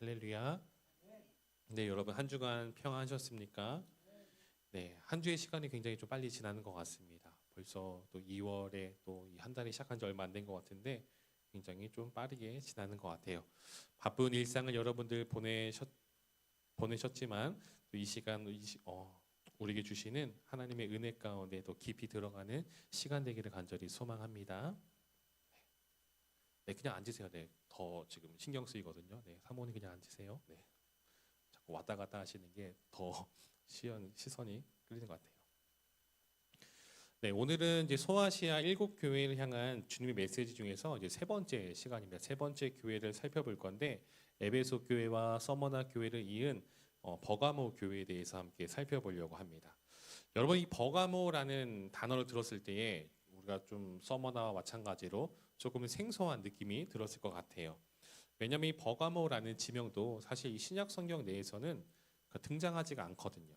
할렐루야. 네, 여러분 한 주간 평안하셨습니까? 네, 한 주의 시간이 굉장히 좀 빨리 지나는 것 같습니다. 벌써 또 2월에 또 이 한 달이 시작한 지 얼마 안 된 것 같은데 굉장히 좀 빠르게 지나는 것 같아요. 바쁜 일상을 여러분들 보내셨지만 또 이 시간 우리에게 주시는 하나님의 은혜 가운데 또 깊이 들어가는 시간 되기를 간절히 소망합니다. 네, 그냥 앉으세요. 네, 더 지금 신경 쓰이거든요. 네, 사모님 그냥 앉으세요. 네. 자꾸 왔다 갔다 하시는 게 더 시선이 끌리는 것 같아요. 네, 오늘은 이제 소아시아 일곱 교회를 향한 주님의 메시지 중에서 이제 세 번째 시간입니다. 세 번째 교회를 살펴볼 건데 에베소 교회와 서머나 교회를 이은 버가모 교회에 대해서 함께 살펴보려고 합니다. 여러분 이 버가모라는 단어를 들었을 때에 우리가 좀 서머나와 마찬가지로 조금 생소한 느낌이 들었을 것 같아요. 왜냐하면 이 버가모라는 지명도 사실 이 신약 성경 내에서는 등장하지가 않거든요.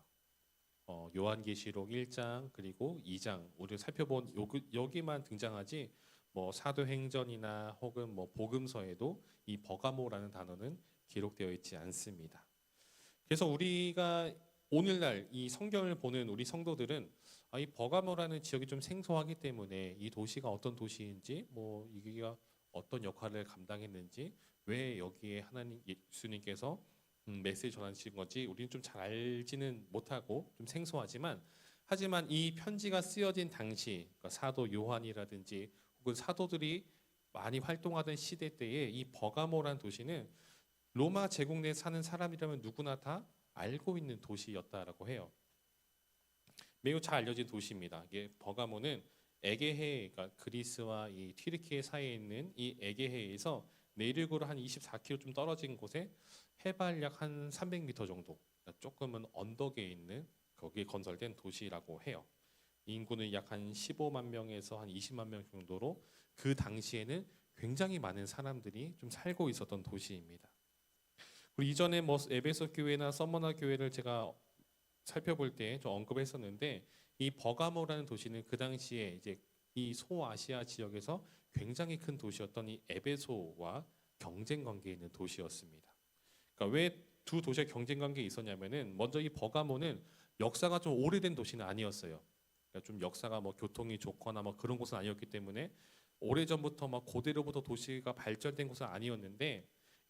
요한계시록 1장 그리고 2장 우리가 살펴본 여기만 등장하지 뭐 사도행전이나 혹은 뭐 복음서에도 이 버가모라는 단어는 기록되어 있지 않습니다. 그래서 우리가 오늘날 이 성경을 보는 우리 성도들은 이 버가모라는 지역이 좀 생소하기 때문에 이 도시가 어떤 도시인지 뭐 이게 어떤 역할을 감당했는지 왜 여기에 하나님 예수님께서 메시지 전하신 건지 우리는 좀 잘 알지는 못하고 좀 생소하지만 하지만 이 편지가 쓰여진 당시 그러니까 사도 요한이라든지 혹은 사도들이 많이 활동하던 시대 때에 이 버가모라는 도시는 로마 제국 내에 사는 사람이라면 누구나 다 알고 있는 도시였다라고 해요. 매우 잘 알려진 도시입니다. 이게 버가모는 에게해, 그러니까 그리스와 이 튀르키예 사이에 있는 이 에게해에서 내륙으로 한 24km 좀 떨어진 곳에 해발 약 한 300m 정도, 그러니까 조금은 언덕에 있는 거기에 건설된 도시라고 해요. 인구는 약 한 15만 명에서 한 20만 명 정도로 그 당시에는 굉장히 많은 사람들이 좀 살고 있었던 도시입니다. 그리고 이전에 뭐 에베소 교회나 서머나 교회를 제가 살펴볼 때 좀 언급했었는데 이 버가모라는 도시는 그 당시에 이제 이 소아시아 지역에서 굉장히 큰 도시였던 이 에베소와 경쟁 관계에 있는 도시였습니다. 그러니까 왜 두 도시가 경쟁 관계에 있었냐면은 먼저 이 버가모는 역사가 좀 오래된 도시는 아니었어요. 그러니까 좀 역사가 뭐 교통이 좋거나 뭐 그런 곳은 아니었기 때문에 오래전부터 막 고대로부터 도시가 발전된 곳은 아니었는데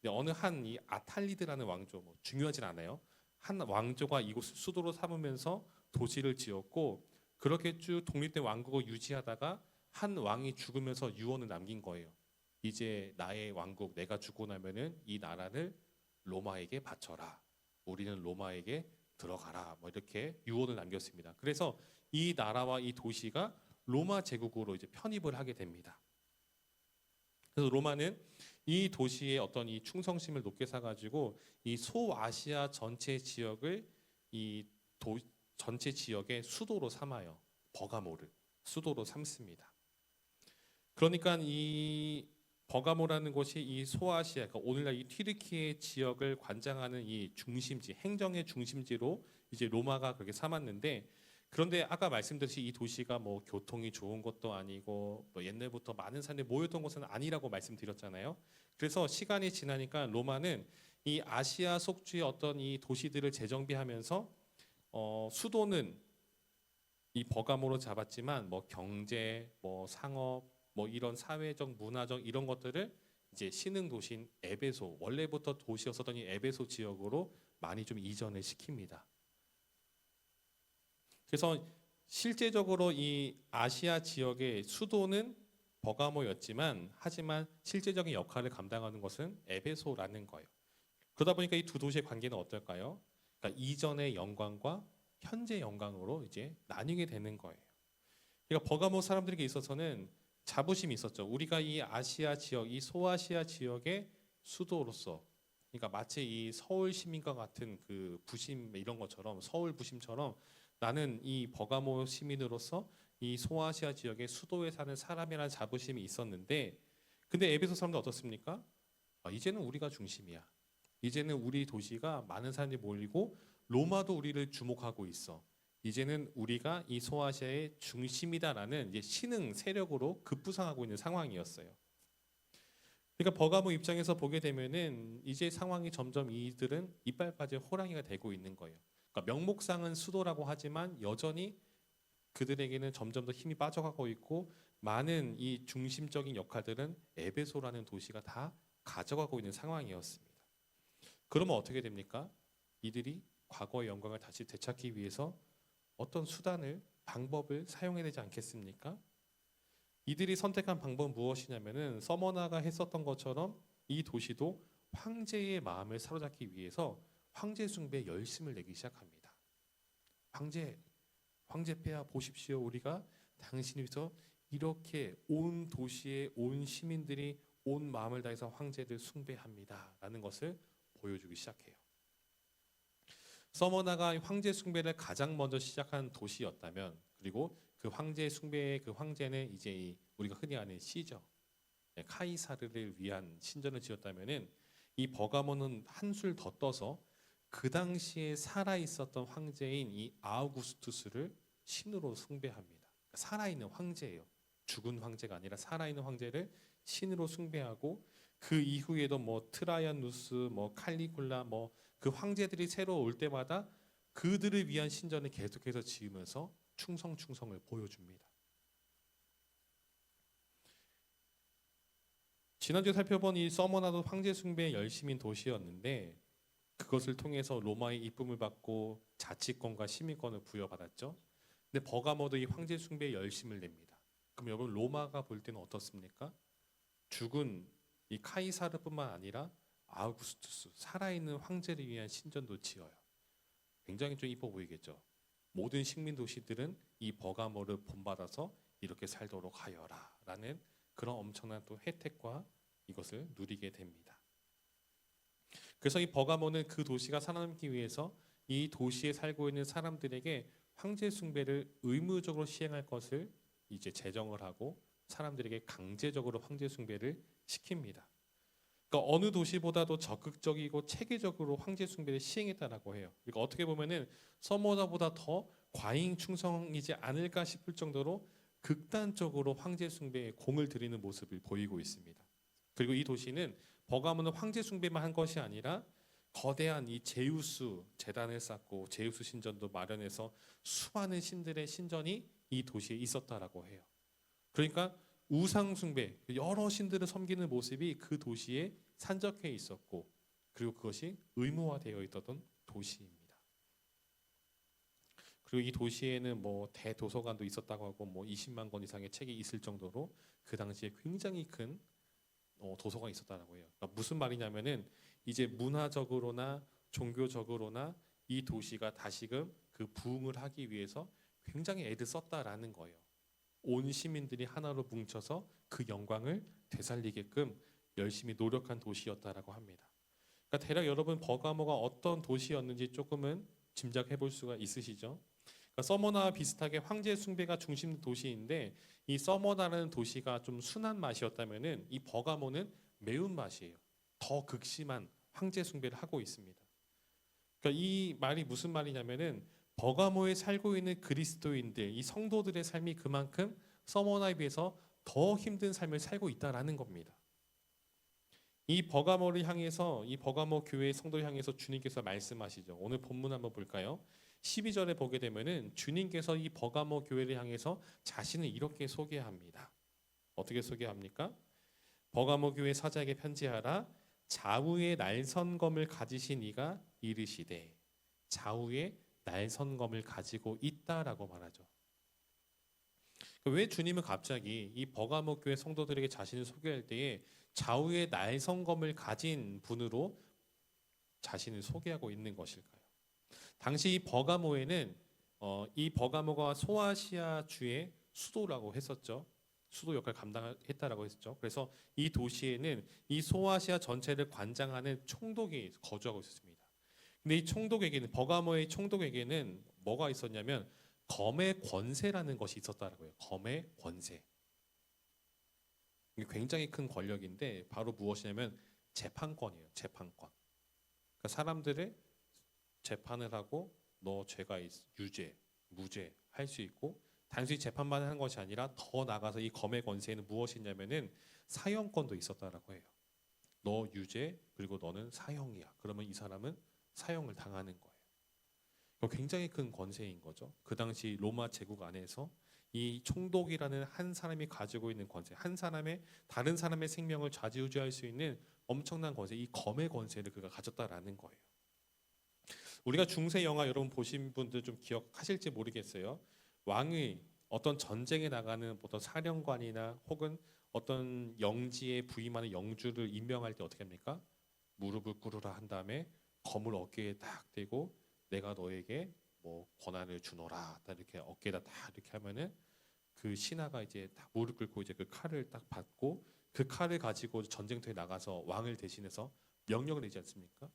어느 한 이 아탈리드라는 왕조 뭐 중요하진 않아요. 한 왕조가 이곳을 수도로 삼으면서 도시를 지었고 그렇게 쭉 독립된 왕국을 유지하다가 한 왕이 죽으면서 유언을 남긴 거예요. 이제 나의 왕국 내가 죽고 나면은 이 나라를 로마에게 바쳐라. 우리는 로마에게 들어가라. 뭐 이렇게 유언을 남겼습니다. 그래서 이 나라와 이 도시가 로마 제국으로 이제 편입을 하게 됩니다. 그래서 로마는 이 도시의 어떤 이 충성심을 높게 사가지고 이 소아시아 전체 지역을 전체 지역의 수도로 삼아요. 버가모를 수도로 삼습니다. 그러니까 이 버가모라는 곳이 이 소아시아, 그러니까 오늘날 이 튀르키예 지역을 관장하는 이 중심지, 행정의 중심지로 이제 로마가 그렇게 삼았는데 그런데 아까 말씀드렸듯이 이 도시가 뭐 교통이 좋은 것도 아니고 뭐 옛날부터 많은 사람들이 모였던 곳은 아니라고 말씀드렸잖아요. 그래서 시간이 지나니까 로마는 이 아시아 속주의 어떤 이 도시들을 재정비하면서 수도는 이 버가모로 잡았지만 뭐 경제, 뭐 상업, 뭐 이런 사회적, 문화적 이런 것들을 이제 신흥 도시인 에베소, 원래부터 도시였었던 이 에베소 지역으로 많이 좀 이전을 시킵니다. 그래서 실제적으로 이 아시아 지역의 수도는 버가모였지만 하지만 실제적인 역할을 감당하는 것은 에베소라는 거예요. 그러다 보니까 이 두 도시의 관계는 어떨까요? 그러니까 이전의 영광과 현재 영광으로 이제 나뉘게 되는 거예요. 그러니까 버가모 사람들에게 있어서는 자부심이 있었죠. 우리가 이 아시아 지역, 이 소아시아 지역의 수도로서, 그러니까 마치 이 서울 시민과 같은 그 부심 이런 것처럼 서울 부심처럼 나는 이 버가모 시민으로서 이 소아시아 지역의 수도에 사는 사람이라는 자부심이 있었는데, 근데 에베소 사람들 어떻습니까? 이제는 우리가 중심이야. 이제는 우리 도시가 많은 사람들이 몰리고 로마도 우리를 주목하고 있어. 이제는 우리가 이 소아시아의 중심이다라는 이제 신흥 세력으로 급부상하고 있는 상황이었어요. 그러니까 버가모 입장에서 보게 되면은 이제 상황이 점점 이들은 이빨 빠진 호랑이가 되고 있는 거예요. 그러니까 명목상은 수도라고 하지만 여전히 그들에게는 점점 더 힘이 빠져가고 있고 많은 이 중심적인 역할들은 에베소라는 도시가 다 가져가고 있는 상황이었습니다. 그러면 어떻게 됩니까? 이들이 과거의 영광을 다시 되찾기 위해서 어떤 수단을 방법을 사용해야 되지 않겠습니까? 이들이 선택한 방법은 무엇이냐면은 서머나가 했었던 것처럼 이 도시도 황제의 마음을 사로잡기 위해서 황제 숭배에 열심을 내기 시작합니다. 황제폐하 보십시오. 우리가 당신을 위해서 이렇게 온 도시의 온 시민들이 온 마음을 다해서 황제를 숭배합니다. 라는 것을 보여주기 시작해요. 서머나가 황제 숭배를 가장 먼저 시작한 도시였다면, 그리고 그 황제 숭배의 그 황제는 이제 우리가 흔히 아는 시저 카이사르를 위한 신전을 지었다면은 이 버가모는 한술 더 떠서 그 당시에 살아 있었던 황제인 이 아우구스투스를 신으로 숭배합니다. 살아있는 황제예요. 죽은 황제가 아니라 살아있는 황제를 신으로 숭배하고 그 이후에도 뭐 트라이아누스, 뭐 칼리굴라, 뭐 그 황제들이 새로 올 때마다 그들을 위한 신전을 계속해서 지으면서 충성을 보여줍니다. 지난주에 살펴본 이 서머나도 황제 숭배의 열심인 도시였는데 그것을 통해서 로마의 이쁨을 받고 자치권과 시민권을 부여받았죠. 근데 버가모도 이 황제 숭배에 열심을 냅니다. 그럼 여러분 로마가 볼 때는 어떻습니까? 죽은 이 카이사르뿐만 아니라 아우구스투스 살아있는 황제를 위한 신전도 지어요. 굉장히 좀 이뻐 보이겠죠. 모든 식민 도시들은 이 버가모를 본받아서 이렇게 살도록 하여라 라는 그런 엄청난 또 혜택과 이것을 누리게 됩니다. 그래서 이 버가모는 그 도시가 살아남기 위해서 이 도시에 살고 있는 사람들에게 황제 숭배를 의무적으로 시행할 것을 이제 제정을 하고 사람들에게 강제적으로 황제 숭배를 시킵니다. 그러니까 어느 도시보다도 적극적이고 체계적으로 황제 숭배를 시행했다라고 해요. 그러니까 어떻게 보면은 서머나보다 더 과잉 충성이지 않을까 싶을 정도로 극단적으로 황제 숭배에 공을 들이는 모습을 보이고 있습니다. 그리고 이 도시는 버가모는 황제 숭배만 한 것이 아니라 거대한 이 제우스 제단을 쌓고 제우스 신전도 마련해서 수많은 신들의 신전이 이 도시에 있었다라고 해요. 그러니까 우상 숭배, 여러 신들을 섬기는 모습이 그 도시에 산적해 있었고, 그리고 그것이 의무화되어 있던 도시입니다. 그리고 이 도시에는 뭐 대도서관도 있었다고 하고 뭐 20만 권 이상의 책이 있을 정도로 그 당시에 굉장히 큰 도서관이 있었다라고 해요. 그러니까 무슨 말이냐면은 이제 문화적으로나 종교적으로나 이 도시가 다시금 그 부흥을 하기 위해서 굉장히 애를 썼다라는 거예요. 온 시민들이 하나로 뭉쳐서 그 영광을 되살리게끔 열심히 노력한 도시였다라고 합니다. 그러니까 대략 여러분 버가모가 어떤 도시였는지 조금은 짐작해 볼 수가 있으시죠? 그러니까 서머나와 비슷하게 황제 숭배가 중심 도시인데 이 서머나라는 도시가 좀 순한 맛이었다면은 이 버가모는 매운 맛이에요. 더 극심한 황제 숭배를 하고 있습니다. 그러니까 이 말이 무슨 말이냐면은 버가모에 살고 있는 그리스도인들, 이 성도들의 삶이 그만큼 서머나에 비해서 더 힘든 삶을 살고 있다라는 겁니다. 이 버가모를 향해서 이 버가모 교회의 성도를 향해서 주님께서 말씀하시죠. 오늘 본문 한번 볼까요? 12절에 보게 되면은 주님께서 이 버가모 교회를 향해서 자신을 이렇게 소개합니다. 어떻게 소개합니까? 버가모 교회 사자에게 편지하라. 좌우에 날선검을 가지신 이가 이르시되 좌우에 날선검을 가지고 있다라고 말하죠. 왜 주님은 갑자기 이 버가모 교회 성도들에게 자신을 소개할 때에 좌우에 날선검을 가진 분으로 자신을 소개하고 있는 것일까요? 당시 이 버가모에는 이 버가모가 소아시아 주의 수도라고 했었죠. 수도 역할을 감당했다라고 했었죠. 그래서 이 도시에는 이 소아시아 전체를 관장하는 총독이 거주하고 있었습니다. 근데 이 총독에게는 버가모의 총독에게는 뭐가 있었냐면 검의 권세라는 것이 있었다라고요. 검의 권세. 이게 굉장히 큰 권력인데 바로 무엇이냐면 재판권이에요. 재판권. 그러니까 사람들의 재판을 하고 너 죄가 유죄, 무죄 할 수 있고 단순히 재판만 하는 것이 아니라 더 나가서 이 검의 권세에는 무엇이냐면은 사형권도 있었다라고 해요. 너 유죄 그리고 너는 사형이야. 그러면 이 사람은 사형을 당하는 거예요. 굉장히 큰 권세인 거죠. 그 당시 로마 제국 안에서 이 총독이라는 한 사람이 가지고 있는 권세, 한 사람의 다른 사람의 생명을 좌지우지할 수 있는 엄청난 권세, 이 검의 권세를 그가 가졌다라는 거예요. 우리가 중세 영화 여러분 보신 분들 좀 기억하실지 모르겠어요. 왕의 어떤 전쟁에 나가는 어떤 사령관이나 혹은 어떤 영지에 부임하는 영주를 임명할 때 어떻게 합니까? 무릎을 꿇으라 한 다음에 검을 어깨에 딱 대고 내가 너에게 뭐 권한을 주노라 이렇게 어깨에다 딱 이렇게 하면은 그 신하가 이제 딱 무릎 꿇고 이제 그 칼을 딱 받고 그 칼을 가지고 전쟁터에 나가서 왕을 대신해서 명령을 내지 않습니까?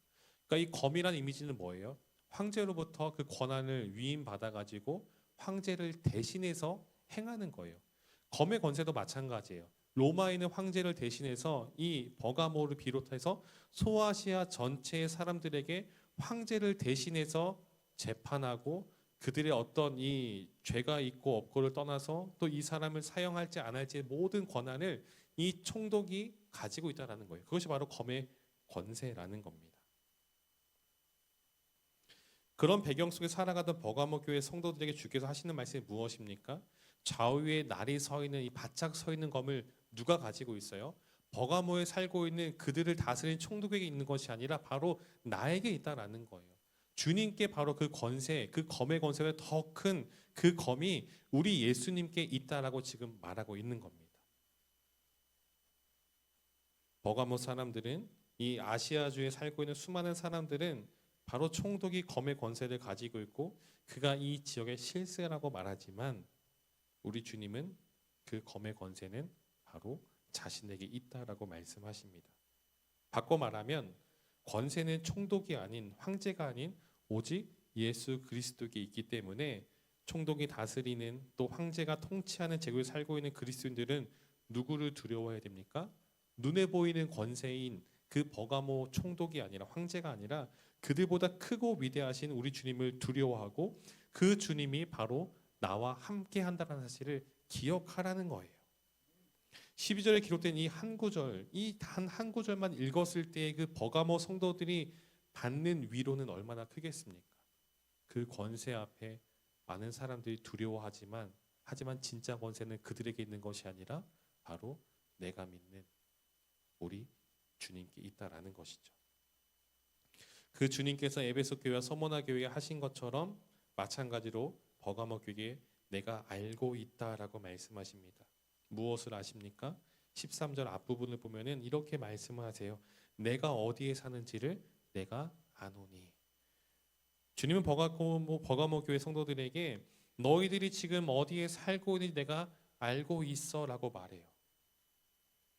그러니까 이 검이라는 이미지는 뭐예요? 황제로부터 그 권한을 위임받아 가지고 황제를 대신해서 행하는 거예요. 검의 권세도 마찬가지예요. 로마에 있는 황제를 대신해서 이 버가모를 비롯해서 소아시아 전체의 사람들에게 황제를 대신해서 재판하고 그들의 어떤 이 죄가 있고 없고를 떠나서 또 이 사람을 사형할지 안 할지의 모든 권한을 이 총독이 가지고 있다는 거예요. 그것이 바로 검의 권세라는 겁니다. 그런 배경 속에 살아가던 버가모 교회 성도들에게 주께서 하시는 말씀이 무엇입니까? 좌우에 날이 서 있는 이 바짝 서 있는 검을 누가 가지고 있어요? 버가모에 살고 있는 그들을 다스린 총독에게 있는 것이 아니라 바로 나에게 있다라는 거예요. 주님께 바로 그 권세, 그 검의 권세가 더 큰 그 검이 우리 예수님께 있다라고 지금 말하고 있는 겁니다. 버가모 사람들은 이 아시아주에 살고 있는 수많은 사람들은 바로 총독이 검의 권세를 가지고 있고 그가 이 지역의 실세라고 말하지만 우리 주님은 그 검의 권세는 바로 자신에게 있다라고 말씀하십니다. 바꿔 말하면 권세는 총독이 아닌 황제가 아닌 오직 예수 그리스도께 있기 때문에 총독이 다스리는 또 황제가 통치하는 제국에 살고 있는 그리스도인들은 누구를 두려워해야 됩니까? 눈에 보이는 권세인 그 버가모 총독이 아니라 황제가 아니라 그들보다 크고 위대하신 우리 주님을 두려워하고 그 주님이 바로 나와 함께 한다는 사실을 기억하라는 거예요. 12절에 기록된 이 한 구절, 이 단 한 구절만 읽었을 때의 그 버가모 성도들이 받는 위로는 얼마나 크겠습니까? 그 권세 앞에 많은 사람들이 두려워하지만 진짜 권세는 그들에게 있는 것이 아니라 바로 내가 믿는 우리 주님께 있다라는 것이죠. 그 주님께서 에베소 교회와 서머나 교회에 하신 것처럼 마찬가지로 버가모 교회에 내가 알고 있다라고 말씀하십니다. 무엇을 아십니까? 13절 앞부분을 보면은 이렇게 말씀을 하세요. 내가 어디에 사는지를 내가 아노니. 주님은 버가모 교회 성도들에게 너희들이 지금 어디에 살고 있는지 내가 알고 있어라고 말해요.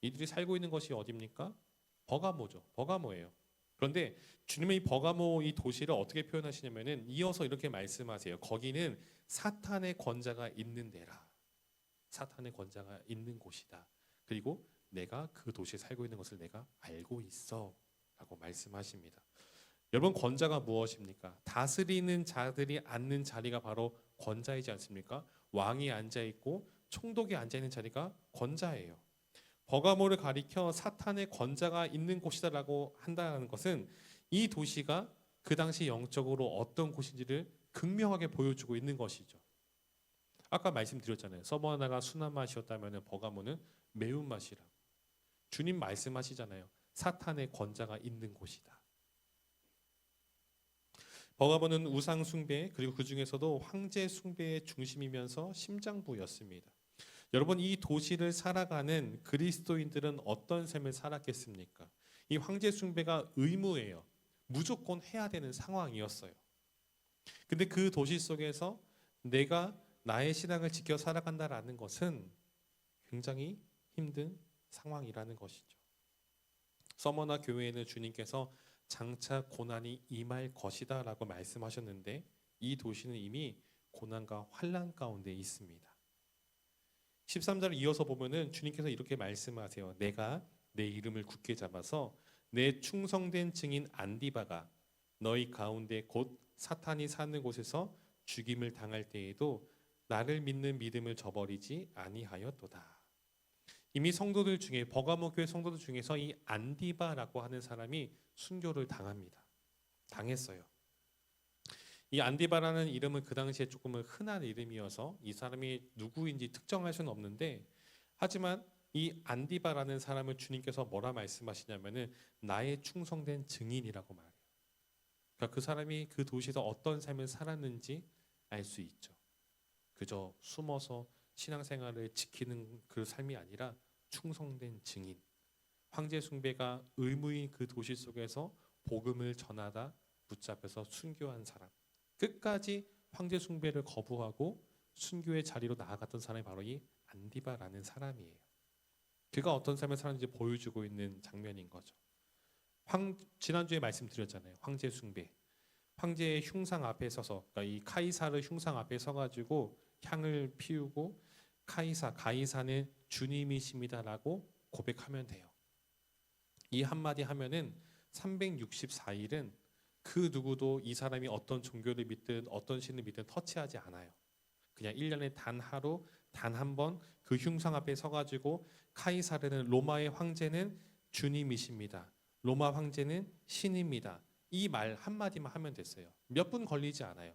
이들이 살고 있는 것이 어디입니까? 버가모죠. 버가모예요. 그런데 주님은 이 버가모 이 도시를 어떻게 표현하시냐면은 이어서 이렇게 말씀하세요. 거기는 사탄의 권자가 있는 데라. 사탄의 권자가 있는 곳이다. 그리고 내가 그 도시에 살고 있는 것을 내가 알고 있어 라고 말씀하십니다. 여러분 권자가 무엇입니까? 다스리는 자들이 앉는 자리가 바로 권자이지 않습니까? 왕이 앉아있고 총독이 앉아있는 자리가 권자예요. 버가모를 가리켜 사탄의 권자가 있는 곳이다라고 한다는 것은 이 도시가 그 당시 영적으로 어떤 곳인지를 극명하게 보여주고 있는 것이죠. 아까 말씀드렸잖아요. 서머나가 순한 맛이었다면 버가모는 매운맛이라고. 주님 말씀하시잖아요. 사탄의 권자가 있는 곳이다. 버가모는 우상 숭배 그리고 그 중에서도 황제 숭배의 중심이면서 심장부였습니다. 여러분 이 도시를 살아가는 그리스도인들은 어떤 삶을 살았겠습니까? 이 황제 숭배가 의무예요. 무조건 해야 되는 상황이었어요. 근데 그 도시 속에서 내가 나의 신앙을 지켜 살아간다라는 것은 굉장히 힘든 상황이라는 것이죠. 서머나 교회에는 주님께서 장차 고난이 임할 것이다 라고 말씀하셨는데 이 도시는 이미 고난과 환난 가운데 있습니다. 13절을 이어서 보면은 주님께서 이렇게 말씀하세요. 내가 내 이름을 굳게 잡아서 내 충성된 증인 안디바가 너희 가운데 곧 사탄이 사는 곳에서 죽임을 당할 때에도 나를 믿는 믿음을 저버리지 아니하였도다. 이미 성도들 중에 버가모 교회 성도들 중에서 이 안디바라고 하는 사람이 순교를 당했어요. 이 안디바라는 이름은 그 당시에 조금은 흔한 이름이어서 이 사람이 누구인지 특정할 수는 없는데, 하지만 이 안디바라는 사람을 주님께서 뭐라 말씀하시냐면은 나의 충성된 증인이라고 말해요. 그러니까 그 사람이 그 도시에서 어떤 삶을 살았는지 알 수 있죠. 그저 숨어서 신앙생활을 지키는 그 삶이 아니라 충성된 증인, 황제 숭배가 의무인 그 도시 속에서 복음을 전하다 붙잡혀서 순교한 사람, 끝까지 황제 숭배를 거부하고 순교의 자리로 나아갔던 사람이 바로 이 안디바라는 사람이에요. 그가 어떤 삶을 살았는지 보여주고 있는 장면인 거죠. 지난주에 말씀드렸잖아요. 황제 숭배. 황제의 흉상 앞에 서서, 그러니까 이 카이사르 흉상 앞에 서가지고 향을 피우고 가이사는 주님이십니다라고 고백하면 돼요. 이 한마디 하면은 364일은 그 누구도 이 사람이 어떤 종교를 믿든 어떤 신을 믿든 터치하지 않아요. 그냥 1년에 단 하루, 단 한 번 그 흉상 앞에 서가지고 카이사르는, 로마의 황제는 주님이십니다. 로마 황제는 신입니다. 이 말 한마디만 하면 됐어요. 몇 분 걸리지 않아요.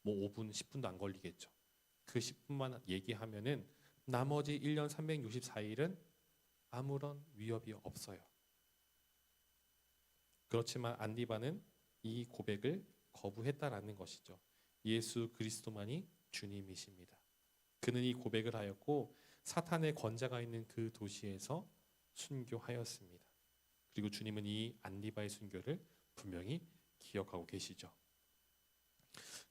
뭐 5분, 10분도 안 걸리겠죠. 그 10분만 얘기하면은 나머지 1년 364일은 아무런 위협이 없어요. 그렇지만 안디바는 이 고백을 거부했다라는 것이죠. 예수 그리스도만이 주님이십니다. 그는 이 고백을 하였고 사탄의 권자가 있는 그 도시에서 순교하였습니다. 그리고 주님은 이 안디바의 순교를 분명히 기억하고 계시죠.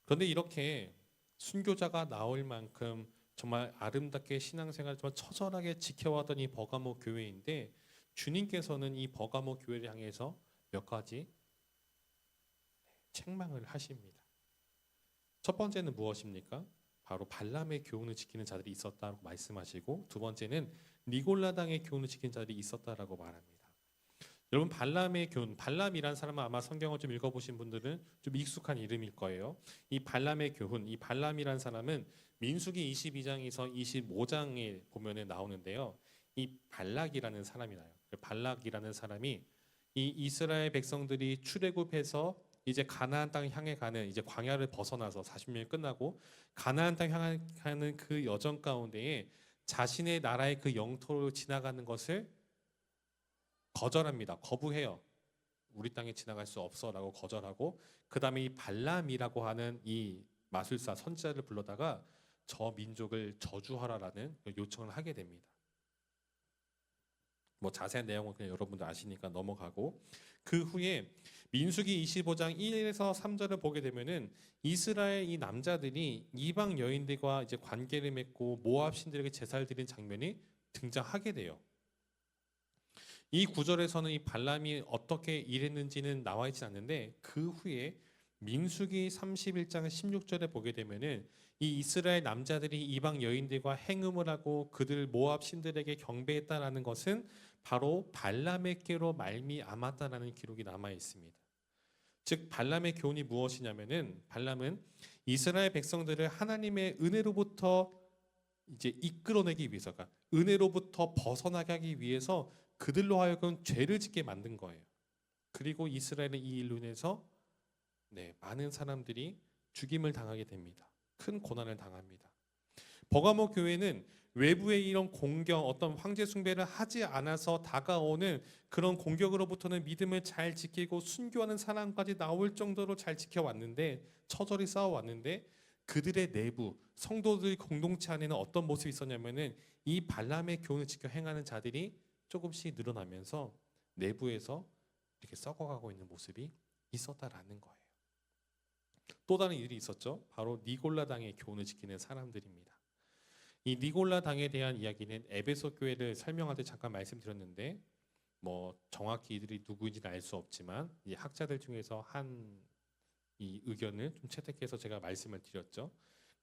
그런데 이렇게 순교자가 나올 만큼 정말 아름답게 신앙생활을 정말 처절하게 지켜왔던 이 버가모 교회인데, 주님께서는 이 버가모 교회를 향해서 몇 가지 책망을 하십니다. 첫 번째는 무엇입니까? 바로 발람의 교훈을 지키는 자들이 있었다고 말씀하시고, 두 번째는 니골라당의 교훈을 지키는 자들이 있었다라고 말합니다. 여러분, 발람의 교훈, 발람이란 사람은 아마 성경을 좀 읽어보신 분들은 좀 익숙한 이름일 거예요. 이 발람의 교훈, 이 발람이란 사람은 민수기 22장에서 25장에 보면은 나오는데요. 이 발락이라는 사람이 나요. 발락이라는 사람이 이 이스라엘 백성들이 출애굽해서 이제 가나안 땅 향해 가는, 이제 광야를 벗어나서 40년이 끝나고 가나안 땅 향하는 그 여정 가운데에 자신의 나라의 그 영토를 지나가는 것을 거절합니다. 거부해요. 우리 땅에 지나갈 수 없어라고 거절하고, 그 다음에 이 발람이라고 하는 이 마술사 선지자를 불러다가 저 민족을 저주하라라는 요청을 하게 됩니다. 뭐 자세한 내용은 그냥 여러분들 아시니까 넘어가고, 그 후에 민수기 25장 1에서 3절을 보게 되면은 이스라엘 이 남자들이 이방 여인들과 이제 관계를 맺고 모압 신들에게 제사를 드린 장면이 등장하게 돼요. 이 구절에서는 이 발람이 어떻게 일했는지는 나와 있지 않는데, 그 후에 민수기 31장 16절에 보게 되면은 이 이스라엘 남자들이 이방 여인들과 행음을 하고 그들 모압 신들에게 경배했다라는 것은 바로 발람에게로 말미암았다라는 기록이 남아 있습니다. 즉 발람의 교훈이 무엇이냐면은, 발람은 이스라엘 백성들을 하나님의 은혜로부터 이제 이끌어내기 위해서, 그러니까 은혜로부터 벗어나게 하기 위해서 그들로 하여금 죄를 짓게 만든 거예요. 그리고 이스라엘은 이 일로 인해서 많은 사람들이 죽임을 당하게 됩니다. 큰 고난을 당합니다. 버가모 교회는 외부의 이런 공격, 어떤 황제 숭배를 하지 않아서 다가오는 그런 공격으로부터는 믿음을 잘 지키고 순교하는 사람까지 나올 정도로 잘 지켜왔는데, 처절히 싸워왔는데, 그들의 내부 성도들 공동체 안에는 어떤 모습이 있었냐면은 이 발람의 교훈을 지켜 행하는 자들이 조금씩 늘어나면서 내부에서 이렇게 썩어가고 있는 모습이 있었다라는 거예요. 또 다른 일이 있었죠. 바로 니골라 당의 교훈을 지키는 사람들입니다. 이 니골라 당에 대한 이야기는 에베소 교회를 설명할 때 잠깐 말씀드렸는데, 뭐 정확히 이들이 누구인지는 알 수 없지만 이 학자들 중에서 한 이 의견을 좀 채택해서 제가 말씀을 드렸죠.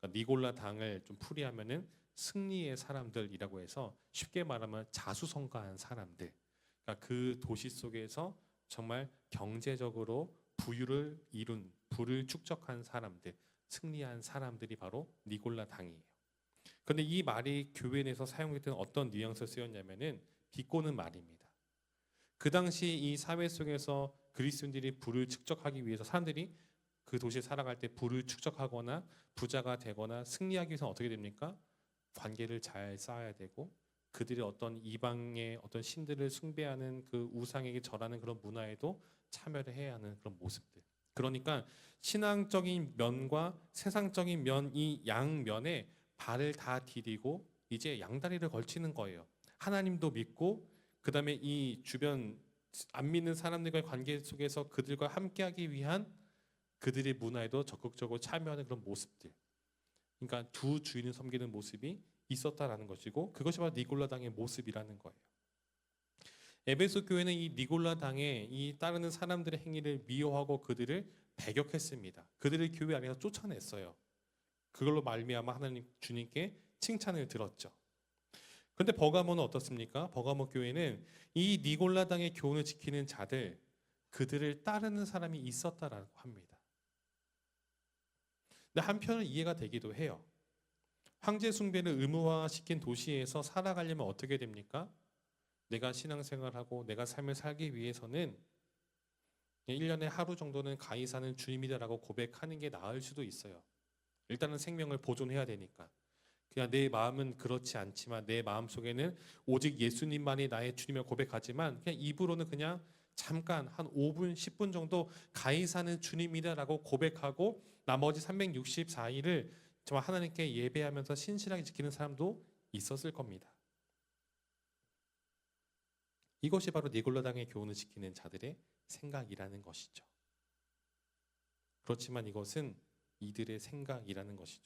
그러니까 니골라 당을 좀 풀이하면은 승리의 사람들이라고 해서, 쉽게 말하면 자수성가한 사람들, 그러니까 그 도시 속에서 정말 경제적으로 부를 축적한 사람들, 승리한 사람들이 바로 니골라 당이에요. 그런데 이 말이 교회 내에서 사용했던 어떤 뉘앙스를 쓰였냐면은 비꼬는 말입니다. 그 당시 이 사회 속에서 그리스도인들이 부를 축적하기 위해서 사람들이 그 도시에 살아갈 때 부를 축적하거나 부자가 되거나 승리하기 위해서 어떻게 됩니까? 관계를 잘 쌓아야 되고 그들의 어떤 이방의 어떤 신들을 숭배하는 그 우상에게 절하는 그런 문화에도 참여를 해야 하는 그런 모습들. 그러니까 신앙적인 면과 세상적인 면 이 양면에 발을 다 디디고 이제 양다리를 걸치는 거예요. 하나님도 믿고 그다음에 이 주변 안 믿는 사람들과의 관계 속에서 그들과 함께하기 위한 그들의 문화에도 적극적으로 참여하는 그런 모습들. 그러니까 두 주인을 섬기는 모습이 있었다라는 것이고 그것이 바로 니골라 당의 모습이라는 거예요. 에베소 교회는 이 니골라 당의 이 따르는 사람들의 행위를 미워하고 그들을 배격했습니다. 그들을 교회 안에서 쫓아냈어요. 그걸로 말미암아 하나님 주님께 칭찬을 들었죠. 그런데 버가모는 어떻습니까? 버가모 교회는 이 니골라 당의 교훈을 지키는 자들 그들을 따르는 사람이 있었다라고 합니다. 근데 한편은 이해가 되기도 해요. 황제 숭배를 의무화시킨 도시에서 살아가려면 어떻게 됩니까? 내가 신앙생활하고 내가 삶을 살기 위해서는 1년에 하루 정도는 가히 사는 주님이다라고 고백하는 게 나을 수도 있어요. 일단은 생명을 보존해야 되니까. 그냥 내 마음은 그렇지 않지만 내 마음 속에는 오직 예수님만이 나의 주님을 고백하지만 그냥 입으로는 그냥 잠깐 한 5분, 10분 정도 가히 사는 주님이다라고 고백하고 나머지 364일을 정말 하나님께 예배하면서 신실하게 지키는 사람도 있었을 겁니다. 이것이 바로 니골라당의 교훈을 지키는 자들의 생각이라는 것이죠. 그렇지만 이것은 이들의 생각이라는 것이죠.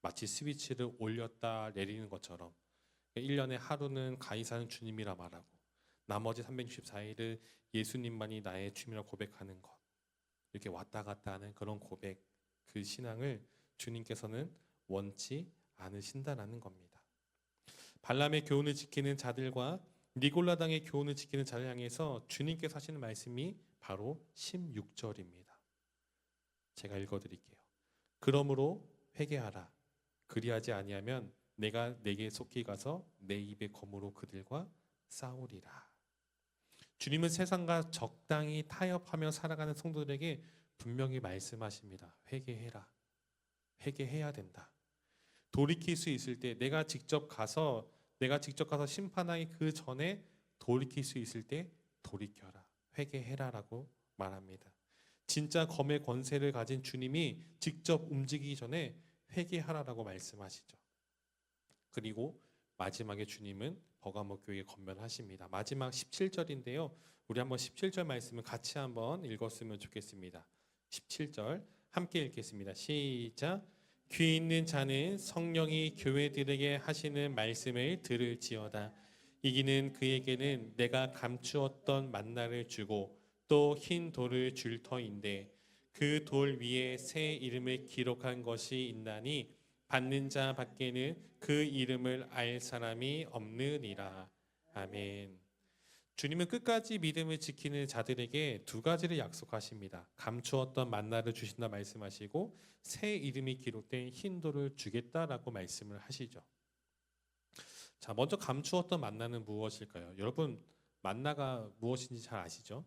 마치 스위치를 올렸다 내리는 것처럼 1년에 하루는 가히 사는 주님이라 말하고 나머지 364일을 예수님만이 나의 주님이라 고백하는 것. 이렇게 왔다 갔다 하는 그런 고백, 그 신앙을 주님께서는 원치 않으신다라는 겁니다. 발람의 교훈을 지키는 자들과 니골라당의 교훈을 지키는 자를 향해서 주님께서 하시는 말씀이 바로 16절입니다. 제가 읽어드릴게요. 그러므로 회개하라. 그리하지 아니하면 내가 내게 속히 가서 내 입의 검으로 그들과 싸우리라. 주님은 세상과 적당히 타협하며 살아가는 성도들에게 분명히 말씀하십니다. 회개해라. 회개해야 된다. 돌이킬 수 있을 때 내가 직접 가서 심판하기 그 전에 돌이킬 수 있을 때 돌이켜라. 회개해라라고 말합니다. 진짜 검의 권세를 가진 주님이 직접 움직이기 전에 회개하라라고 말씀하시죠. 그리고 마지막에 주님은 버가모 교회에 권면하십니다. 마지막 17절인데요. 우리 한번 17절 말씀을 같이 한번 읽었으면 좋겠습니다. 17절 함께 읽겠습니다. 시작. 귀 있는 자는 성령이 교회들에게 하시는 말씀을 들을지어다. 이기는 그에게는 내가 감추었던 만나를 주고 또 흰 돌을 줄 터인데 그 돌 위에 새 이름을 기록한 것이 있나니 받는 자 밖에는 그 이름을 알 사람이 없느니라. 아멘. 주님은 끝까지 믿음을 지키는 자들에게 두 가지를 약속하십니다. 감추었던 만나를 주신다 말씀하시고 새 이름이 기록된 흰 돌을 주겠다라고 말씀을 하시죠. 자, 먼저 감추었던 만나는 무엇일까요? 여러분, 만나가 무엇인지 잘 아시죠?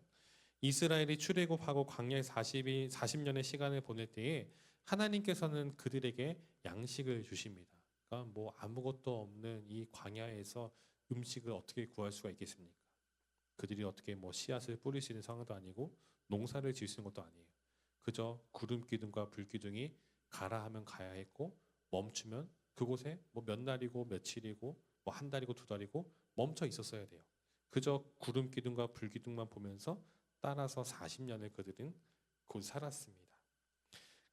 이스라엘이 출애굽하고 광야에 40년의 시간을 보낼 때에 하나님께서는 그들에게 양식을 주십니다. 그러니까 뭐 아무것도 없는 이 광야에서 음식을 어떻게 구할 수가 있겠습니까? 그들이 어떻게 뭐 씨앗을 뿌릴 수 있는 상황도 아니고 농사를 지을 수 있는 것도 아니에요. 그저 구름 기둥과 불 기둥이 가라 하면 가야 했고 멈추면 그곳에 뭐 몇 날이고 며칠이고 뭐 한 달이고 두 달이고 멈춰 있었어야 돼요. 그저 구름 기둥과 불 기둥만 보면서 따라서 40년을 그들은 곧 살았습니다.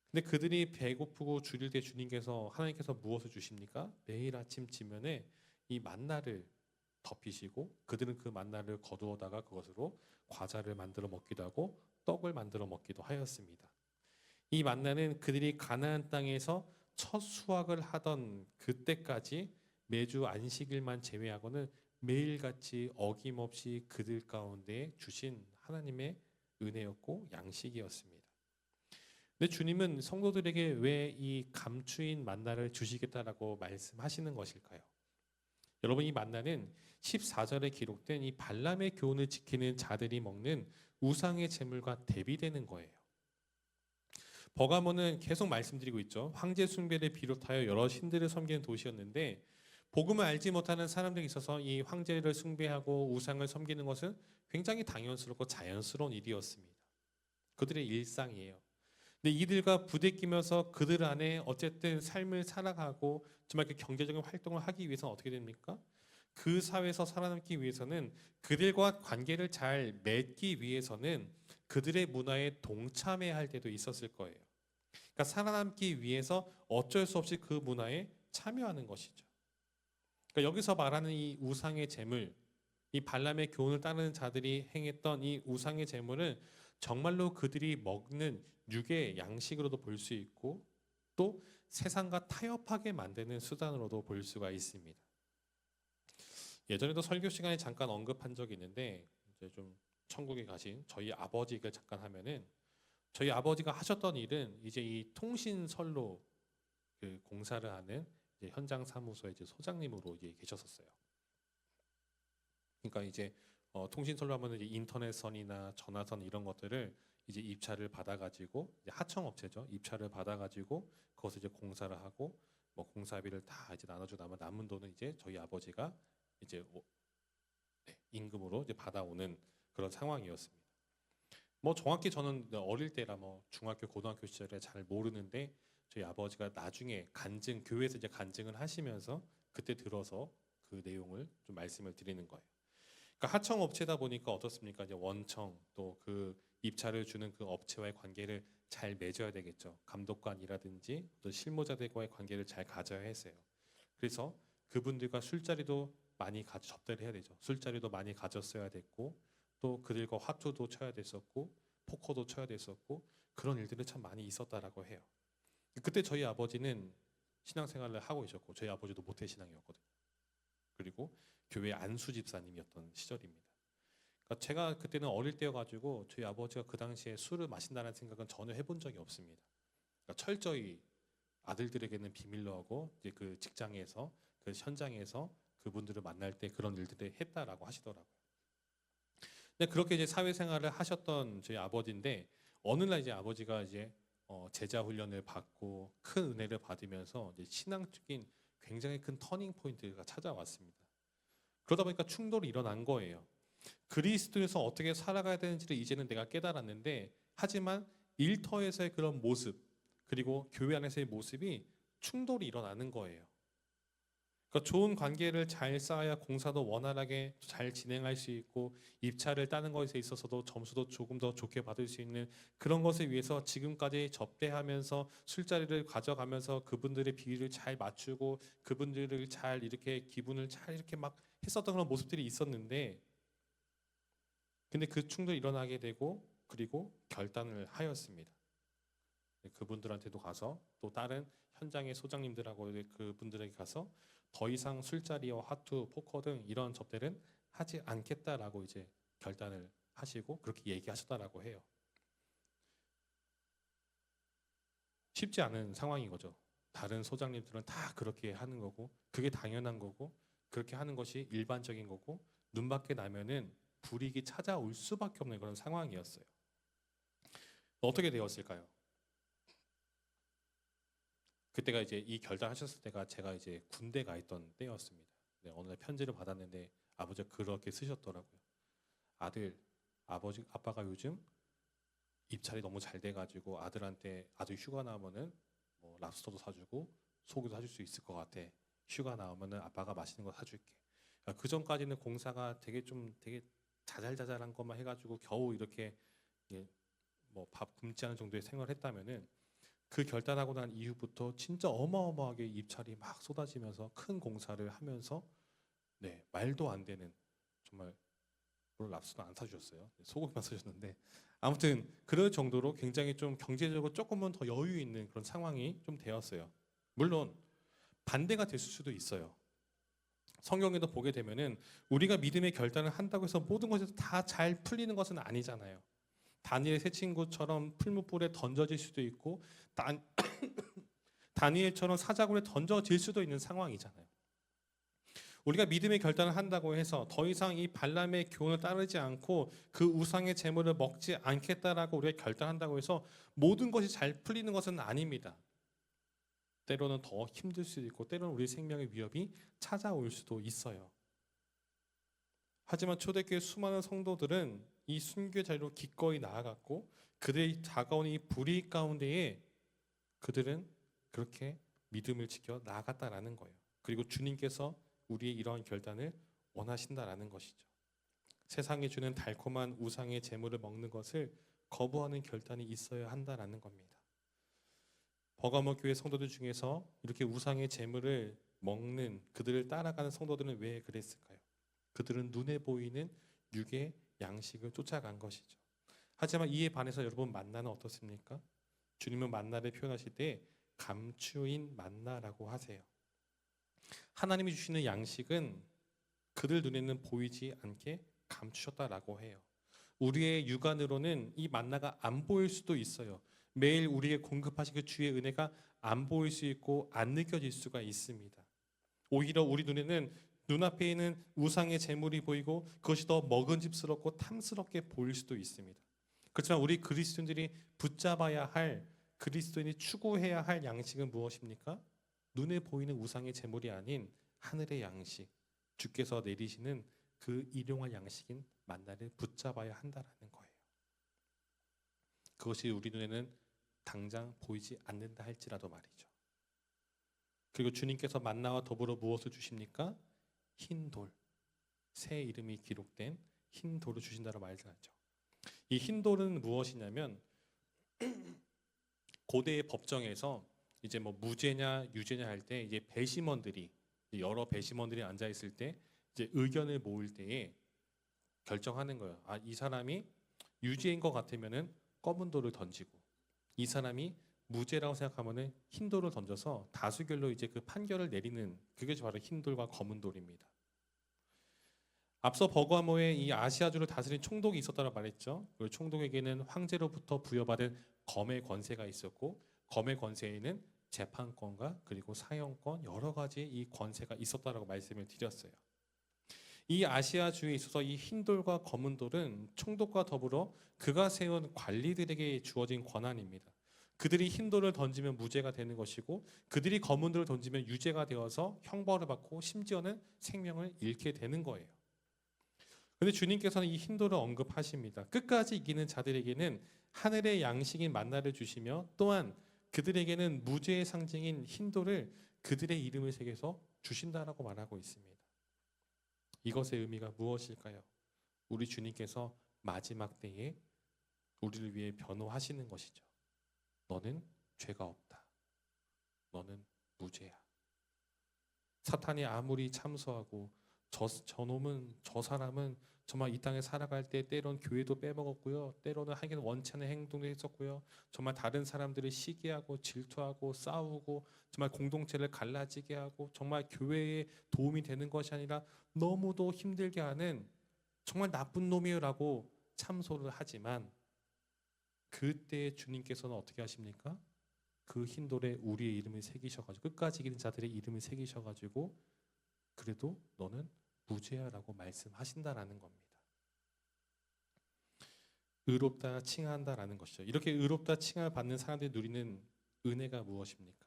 근데 그들이 배고프고 줄일 때 주님께서 하나님께서 무엇을 주십니까? 매일 아침 지면에 이 만나를 덮이시고 그들은 그 만나를 거두어다가 그것으로 과자를 만들어 먹기도 하고 떡을 만들어 먹기도 하였습니다. 이 만나는 그들이 가나안 땅에서 첫 수확을 하던 그때까지 매주 안식일만 제외하고는 매일같이 어김없이 그들 가운데 주신 하나님의 은혜였고 양식이었습니다. 근데 주님은 성도들에게 왜 이 감추인 만나를 주시겠다라고 말씀하시는 것일까요? 여러분, 이 만나는 14절에 기록된 이 발람의 교훈을 지키는 자들이 먹는 우상의 제물과 대비되는 거예요. 버가모는 계속 말씀드리고 있죠. 황제 숭배를 비롯하여 여러 신들을 섬기는 도시였는데 복음을 알지 못하는 사람들에 있어서 이 황제를 숭배하고 우상을 섬기는 것은 굉장히 당연스럽고 자연스러운 일이었습니다. 그들의 일상이에요. 근데 이들과 부대끼면서 그들 안에 어쨌든 삶을 살아가고 정말 그 경제적인 활동을 하기 위해서는 어떻게 됩니까? 그 사회에서 살아남기 위해서는 그들과 관계를 잘 맺기 위해서는 그들의 문화에 동참해야 할 때도 있었을 거예요. 그러니까 살아남기 위해서 어쩔 수 없이 그 문화에 참여하는 것이죠. 그러니까 여기서 말하는 이 우상의 제물, 이 발람의 교훈을 따르는 자들이 행했던 이 우상의 제물은 정말로 그들이 먹는 육의 양식으로도 볼 수 있고 또 세상과 타협하게 만드는 수단으로도 볼 수가 있습니다. 예전에도 설교 시간에 잠깐 언급한 적이 있는데 이제 좀 천국에 가신 저희 아버지가 잠깐 하면은 저희 아버지가 하셨던 일은 이제 이 통신선로 그 공사를 하는 이제 현장 사무소의 이제 소장님으로 이제 계셨었어요. 그러니까 이제 통신선로 하면 이제 인터넷선이나 전화선 이런 것들을 이제 입찰을 받아가지고 이제 하청업체죠. 입찰을 받아가지고 그것을 이제 공사를 하고 뭐 공사비를 다 이제 나눠주고 나면 남은 돈은 이제 저희 아버지가 이제 임금으로 이제 받아오는 그런 상황이었습니다. 뭐 정확히 저는 어릴 때라 뭐 중학교 고등학교 시절에 잘 모르는데 저희 아버지가 나중에 간증 교회에서 이제 간증을 하시면서 그때 들어서 그 내용을 좀 말씀을 드리는 거예요. 그러니까 하청 업체다 보니까 어떻습니까? 이제 원청 또 그 입찰을 주는 그 업체와의 관계를 잘 맺어야 되겠죠. 감독관이라든지 또 실무자들과의 관계를 잘 가져야 했어요. 그래서 그분들과 술자리도 많이 접대를 해야 되죠. 술자리도 많이 가졌어야 됐고 또 그들과 화투도 쳐야 됐었고 포커도 쳐야 됐었고 그런 일들이 참 많이 있었다라고 해요. 그때 저희 아버지는 신앙생활을 하고 계셨고 저희 아버지도 모태신앙이었거든요. 그리고 교회 안수 집사님이었던 시절입니다. 그러니까 제가 그때는 어릴 때여가지고 저희 아버지가 그 당시에 술을 마신다는 생각은 전혀 해본 적이 없습니다. 그러니까 철저히 아들들에게는 비밀로 하고 이제 그 직장에서 그 현장에서 그분들을 만날 때 그런 일들을 했다라고 하시더라고요. 근데 그렇게 이제 사회생활을 하셨던 저희 아버지인데 어느 날 이제 아버지가 이제 제자 훈련을 받고 큰 은혜를 받으면서 이제 신앙적인 굉장히 큰 터닝 포인트가 찾아왔습니다. 그러다 보니까 충돌이 일어난 거예요. 그리스도에서 어떻게 살아가야 되는지를 이제는 내가 깨달았는데 하지만 일터에서의 그런 모습 그리고 교회 안에서의 모습이 충돌이 일어나는 거예요. 그러니까 좋은 관계를 잘 쌓아야 공사도 원활하게 잘 진행할 수 있고 입찰을 따는 것에 있어서도 점수도 조금 더 좋게 받을 수 있는 그런 것을 위해서 지금까지 접대하면서 술자리를 가져가면서 그분들의 비위를 잘 맞추고 그분들을 잘 이렇게 기분을 잘 이렇게 막 했었던 그런 모습들이 있었는데 근데 그 충돌이 일어나게 되고 그리고 결단을 하였습니다. 그분들한테도 가서 또 다른 현장의 소장님들하고 그분들에게 가서 더 이상 술자리와 화투, 포커 등 이런 접대는 하지 않겠다라고 이제 결단을 하시고 그렇게 얘기하셨다라고 해요. 쉽지 않은 상황인 거죠. 다른 소장님들은 다 그렇게 하는 거고 그게 당연한 거고 그렇게 하는 것이 일반적인 거고 눈밖에 나면은 불이익이 찾아올 수밖에 없는 그런 상황이었어요. 어떻게 되었을까요? 그때가 이제 이 결단하셨을 때가 제가 이제 군대 가 있던 때였습니다. 네, 어느 날 편지를 받았는데 아버지가 그렇게 쓰셨더라고요. 아빠가 요즘 입찰이 너무 잘 돼가지고 아들한테 아들 휴가 나오면은 뭐 랍스터도 사주고 소고기도 사줄 수 있을 것 같아. 휴가 나오면은 아빠가 맛있는 거 사줄게. 그 전까지는 공사가 되게 자잘자잘한 것만 해가지고 겨우 이렇게 뭐 밥 굶지 않은 정도의 생활을 했다면은 그 결단하고 난 이후부터 진짜 어마어마하게 입찰이 막 쏟아지면서 큰 공사를 하면서 말도 안 되는 정말 물론 랍스터는 안 사주셨어요. 소고기만 사주셨는데 아무튼 그럴 정도로 굉장히 좀 경제적으로 조금은 더 여유 있는 그런 상황이 좀 되었어요. 물론 반대가 됐을 수도 있어요. 성경에도 보게 되면은 우리가 믿음의 결단을 한다고 해서 모든 것이 다 잘 풀리는 것은 아니잖아요. 다니엘의 세 친구처럼 풀무불에 던져질 수도 있고 다니엘처럼 사자굴에 던져질 수도 있는 상황이잖아요. 우리가 믿음의 결단을 한다고 해서 더 이상 이 발람의 교훈을 따르지 않고 그 우상의 제물을 먹지 않겠다라고 우리가 결단한다고 해서 모든 것이 잘 풀리는 것은 아닙니다. 때로는 더 힘들 수도 있고 때로는 우리 생명의 위협이 찾아올 수도 있어요. 하지만 초대교회 수많은 성도들은 이 순교의 자리로 기꺼이 나아갔고 그들의 다가오는 이 불의 가운데에 그들은 그렇게 믿음을 지켜 나아갔다라는 거예요. 그리고 주님께서 우리의 이러한 결단을 원하신다라는 것이죠. 세상이 주는 달콤한 우상의 제물을 먹는 것을 거부하는 결단이 있어야 한다라는 겁니다. 버가모 교회 성도들 중에서 이렇게 우상의 제물을 먹는 그들을 따라가는 성도들은 왜 그랬을까요? 그들은 눈에 보이는 육의 양식을 쫓아간 것이죠. 하지만 이에 반해서 여러분 만나는 어떻습니까? 주님은 만나를 표현하실 때 감추인 만나라고 하세요. 하나님이 주시는 양식은 그들 눈에는 보이지 않게 감추셨다라고 해요. 우리의 육안으로는 이 만나가 안 보일 수도 있어요. 매일 우리에게 공급하신 그 주의 은혜가 안 보일 수 있고 안 느껴질 수가 있습니다. 오히려 우리 눈에는 눈앞에 있는 우상의 제물이 보이고 그것이 더 먹음직스럽고 탐스럽게 보일 수도 있습니다. 그렇지만 우리 그리스도인들이 붙잡아야 할, 그리스도인이 추구해야 할 양식은 무엇입니까? 눈에 보이는 우상의 제물이 아닌 하늘의 양식, 주께서 내리시는 그 일용할 양식인 만나를 붙잡아야 한다라는 거예요. 그것이 우리 눈에는 당장 보이지 않는다 할지라도 말이죠. 그리고 주님께서 만나와 더불어 무엇을 주십니까? 흰 돌, 새 이름이 기록된 흰 돌을 주신다고 말씀하죠. 이 흰 돌은 무엇이냐면 고대의 법정에서 이제 뭐 무죄냐 유죄냐 할 때 이제 배심원들이 여러 배심원들이 앉아 있을 때 이제 의견을 모을 때에 결정하는 거예요. 아, 이 사람이 유죄인 것 같으면은 검은 돌을 던지고 이 사람이 무죄라고 생각하면은 흰 돌을 던져서 다수결로 이제 그 판결을 내리는 그게 바로 흰 돌과 검은 돌입니다. 앞서 버가모에 이 아시아주를 다스린 총독이 있었다고 말했죠. 그 총독에게는 황제로부터 부여받은 검의 권세가 있었고 검의 권세에는 재판권과 그리고 사형권 여러 가지 이 권세가 있었다라고 말씀을 드렸어요. 이 아시아주에 있어서 이 흰돌과 검은돌은 총독과 더불어 그가 세운 관리들에게 주어진 권한입니다. 그들이 흰돌을 던지면 무죄가 되는 것이고 그들이 검은돌을 던지면 유죄가 되어서 형벌을 받고 심지어는 생명을 잃게 되는 거예요. 그런데 주님께서는 이 흰돌을 언급하십니다. 끝까지 이기는 자들에게는 하늘의 양식인 만나를 주시며 또한 그들에게는 무죄의 상징인 흰돌을 그들의 이름을 새겨서 주신다라고 말하고 있습니다. 이것의 의미가 무엇일까요? 우리 주님께서 마지막 때에 우리를 위해 변호하시는 것이죠. 너는 죄가 없다. 너는 무죄야. 사탄이 아무리 참소하고 저놈은 저 사람은 정말 이 땅에 살아갈 때 때론 교회도 빼먹었고요. 때로는 하긴 원치 않는 행동도 했었고요. 정말 다른 사람들을 시기하고 질투하고 싸우고 정말 공동체를 갈라지게 하고 정말 교회에 도움이 되는 것이 아니라 너무도 힘들게 하는 정말 나쁜 놈이라고 참소를 하지만 그때 주님께서는 어떻게 하십니까? 그 흰돌에 우리의 이름을 새기셔가지고 끝까지 이기는 자들의 이름을 새기셔가지고 그래도 너는 무죄야라고 말씀하신다라는 겁니다. 의롭다 칭한다라는 것이죠. 이렇게 의롭다 칭함을 받는 사람들이 누리는 은혜가 무엇입니까?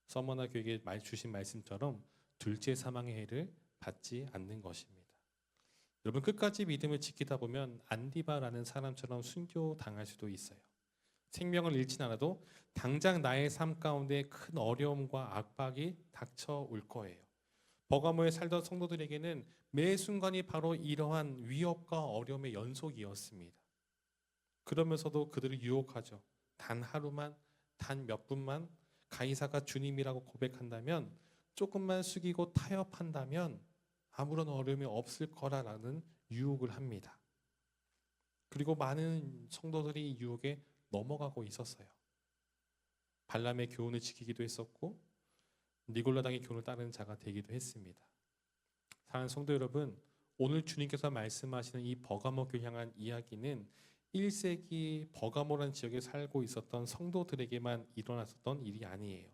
서머나 교회에 주신 말씀처럼 둘째 사망의 해를 받지 않는 것입니다. 여러분 끝까지 믿음을 지키다 보면 안디바라는 사람처럼 순교당할 수도 있어요. 생명을 잃진 않아도 당장 나의 삶 가운데 큰 어려움과 압박이 닥쳐올 거예요. 버가모에 살던 성도들에게는 매 순간이 바로 이러한 위협과 어려움의 연속이었습니다. 그러면서도 그들을 유혹하죠. 단 하루만, 단 몇 분만 가이사가 주님이라고 고백한다면 조금만 숙이고 타협한다면 아무런 어려움이 없을 거라는 유혹을 합니다. 그리고 많은 성도들이 이 유혹에 넘어가고 있었어요. 발람의 교훈을 지키기도 했었고 니골라당의 교훈을 따르는 자가 되기도 했습니다. 사랑하는 성도 여러분, 오늘 주님께서 말씀하시는 이 버가모 교회 향한 이야기는 1세기 버가모라는 지역에 살고 있었던 성도들에게만 일어났었던 일이 아니에요.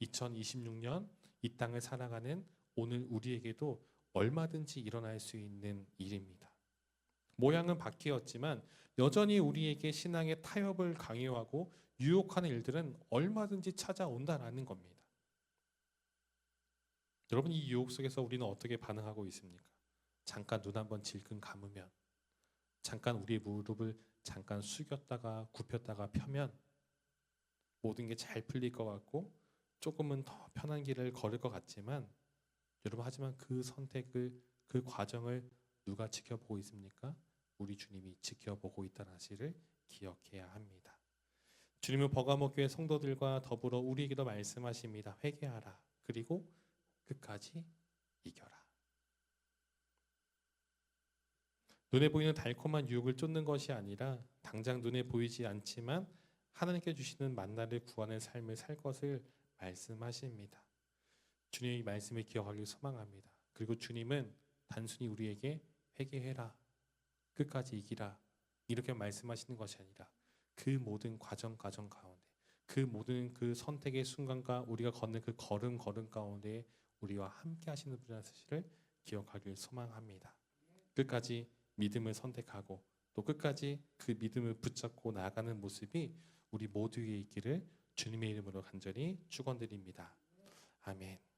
2026년 이 땅을 살아가는 오늘 우리에게도 얼마든지 일어날 수 있는 일입니다. 모양은 바뀌었지만 여전히 우리에게 신앙의 타협을 강요하고 유혹하는 일들은 얼마든지 찾아온다라는 겁니다. 여러분, 이 유혹 속에서 우리는 어떻게 반응하고 있습니까? 잠깐 눈 한번 질끈 감으면, 잠깐 우리의 무릎을 잠깐 숙였다가 굽혔다가 펴면 모든 게 잘 풀릴 것 같고 조금은 더 편한 길을 걸을 것 같지만, 여러분, 하지만 그 선택을, 그 과정을 누가 지켜보고 있습니까? 우리 주님이 지켜보고 있다는 사실을 기억해야 합니다. 주님은 버가모 교회 성도들과 더불어 우리에게도 말씀하십니다. 회개하라. 그리고 끝까지 이겨라. 눈에 보이는 달콤한 유혹을 쫓는 것이 아니라 당장 눈에 보이지 않지만 하나님께 주시는 만나를 구하는 삶을 살 것을 말씀하십니다. 주님의 말씀을 기억하길 소망합니다. 그리고 주님은 단순히 우리에게 회개해라, 끝까지 이기라 이렇게 말씀하시는 것이 아니라 그 모든 과정 가운데, 그 모든 그 선택의 순간과 우리가 걷는 그 걸음 가운데 우리와 함께 하시는 분이라는 사실을 기억하길 소망합니다. 끝까지 믿음을 선택하고 또 끝까지 그 믿음을 붙잡고 나아가는 모습이 우리 모두의 있기를 주님의 이름으로 간절히 축원드립니다. 아멘.